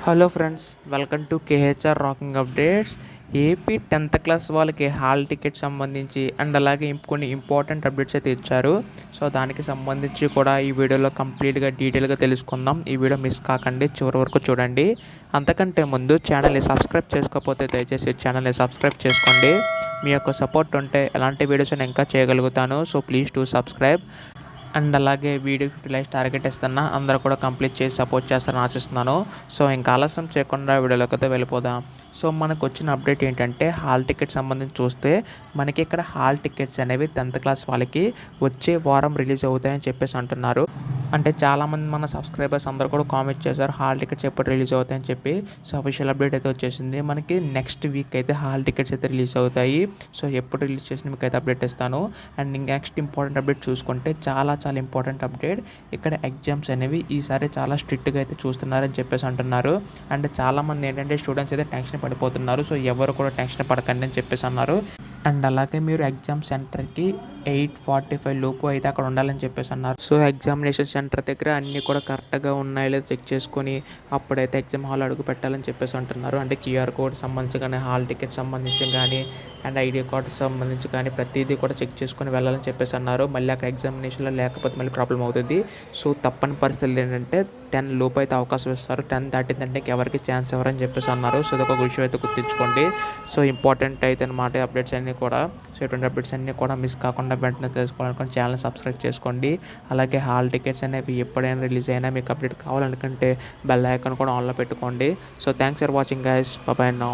Hello friends, welcome to KHR rocking updates. AP 10th class వాళ్ళకి hall ticket సంబంధించి and అలాగే కొన్ని important updates అయితే ఇచ్చారు. సో దానికి సంబంధించి కూడా ఈ వీడియోలో కంప్లీట్గా డీటెయిల్గా తెలుసుకుందాం. ఈ వీడియో మిస్ కాకండి, చివరి వరకు చూడండి. అంతకంటే ముందు ఛానల్ని సబ్స్క్రైబ్ చేసుకోకపోతే దయచేసి ఛానల్ని సబ్స్క్రైబ్ చేసుకోండి. మీ యొక్క సపోర్ట్ ఉంటే ఎలాంటి వీడియోస్ నేను ఇంకా చేయగలుగుతాను. So please to subscribe. And అలాగే వీడియోకి 50 లైక్స్ టార్గెట్ ఇస్తున్నా, అందరూ కూడా కంప్లీట్ చేసి సపోర్ట్ చేస్తారని ఆశిస్తున్నాను. సో ఇంకా ఆలస్యం చేయకుండా వీడియోలోకి అయితే వెళ్ళిపోదాం. సో మనకు వచ్చిన అప్డేట్ ఏంటంటే, హాల్ టికెట్ సంబంధించి చూస్తే మనకి ఇక్కడ హాల్ టికెట్స్ అనేవి 10th క్లాస్ వాళ్ళకి వచ్చే వారం రిలీజ్ అవుతాయని చెప్పేసి అంటున్నారు. అంటే చాలామంది మన సబ్స్క్రైబర్స్ అందరూ కూడా కామెంట్ చేశారు హాల్ టికెట్స్ ఎప్పుడు రిలీజ్ అవుతాయని చెప్పి. సో అఫీషియల్ అప్డేట్ అయితే వచ్చేసింది. మనకి నెక్స్ట్ వీక్ అయితే హాల్ టికెట్స్ అయితే రిలీజ్ అవుతాయి. సో ఎప్పుడు రిలీజ్ చేసిన మీకు అయితే అప్డేట్ ఇస్తాను. అండ్ నెక్స్ట్ ఇంపార్టెంట్ అప్డేట్ చూసుకుంటే చాలా ఇంపార్టెంట్ అప్డేట్. ఇక్కడ ఎగ్జామ్స్ అనేవి ఈసారి చాలా స్ట్రిక్ట్గా అయితే చూస్తున్నారని చెప్పేసి అంటున్నారు. అండ్ చాలామంది ఏంటంటే స్టూడెంట్స్ అయితే టెన్షన్ పడిపోతున్నారు. సో ఎవరు కూడా టెన్షన్ పడకండి అని చెప్పేసి అన్నారు. అండ్ అలాగే మీరు ఎగ్జామ్ సెంటర్కి 8:45 లోపు అయితే అక్కడ ఉండాలని చెప్పేసి అన్నారు. సో ఎగ్జామినేషన్ సెంటర్ దగ్గర అన్నీ కూడా కరెక్ట్గా ఉన్నాయో లేదో చెక్ చేసుకొని అప్పుడైతే ఎగ్జామ్ హాల్ అడుగు పెట్టాలని చెప్పేసి అంటున్నారు. అంటే QR కోడ్ సంబంధించి కానీ, హాల్ టికెట్ సంబంధించి కానీ, అండ్ ID కార్డు సంబంధించి కానీ ప్రతిదీ కూడా చెక్ చేసుకొని వెళ్ళాలని చెప్పేసి అన్నారు. మళ్ళీ అక్కడ ఎగ్జామినేషన్లో లేకపోతే మళ్ళీ ప్రాబ్లం అవుతుంది. సో తప్పని పరిస్థితులు ఏంటంటే 10 లోపు అయితే అవకాశం ఇస్తారు. 10 దాటిందంటే ఎవరికి ఛాన్స్ ఇవ్వరని చెప్పేసి అన్నారు. సో ఇదొక విషయం అయితే గుర్తుంచుకోండి. సో ఇంపార్టెంట్ అయితే అనమాట అప్డేట్స్ అన్నీ కూడా. సో ఇటువంటి అప్డేట్స్ అన్నీ కూడా మిస్ కాకుండా వెంటనే తెలుసుకోవాలనుకుంటే ఛానల్ సబ్స్క్రైబ్ చేసుకోండి. అలాగే హాల్ టికెట్స్ అనేవి ఎప్పుడైనా రిలీజ్ అయినా మీకు అప్డేట్ కావాలనుకుంటే బెల్ ఐకాన్ కూడా ఆన్లో పెట్టుకోండి. So thanks for watching guys. By by now.